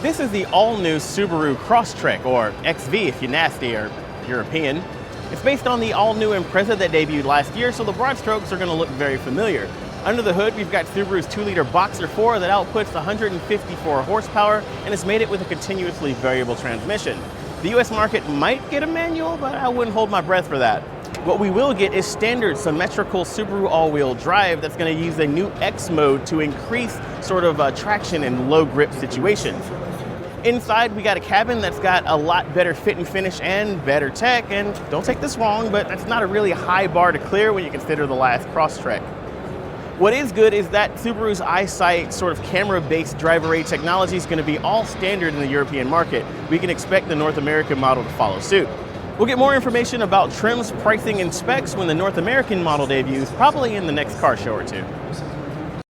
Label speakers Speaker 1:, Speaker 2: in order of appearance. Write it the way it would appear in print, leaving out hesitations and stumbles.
Speaker 1: This is the all-new Subaru Crosstrek, or XV if you're nasty or European. It's based on the all-new Impreza that debuted last year, so the broad strokes are going to look very familiar. Under the hood, we've got Subaru's 2-liter Boxer 4 that outputs 154 horsepower and has made it with a continuously variable transmission. The US market might get a manual, but I wouldn't hold my breath for that. What we will get is standard symmetrical Subaru all-wheel drive that's going to use a new X mode to increase sort of traction in low grip situations. Inside, we got a cabin that's got a lot better fit and finish and better tech, and don't take this wrong, but that's not a really high bar to clear when you consider the last Crosstrek. What is good is that Subaru's EyeSight sort of camera-based driver aid technology is going to be all standard in the European market. We can expect the North American model to follow suit. We'll get more information about trims, pricing, and specs when the North American model debuts, probably in the next car show or two.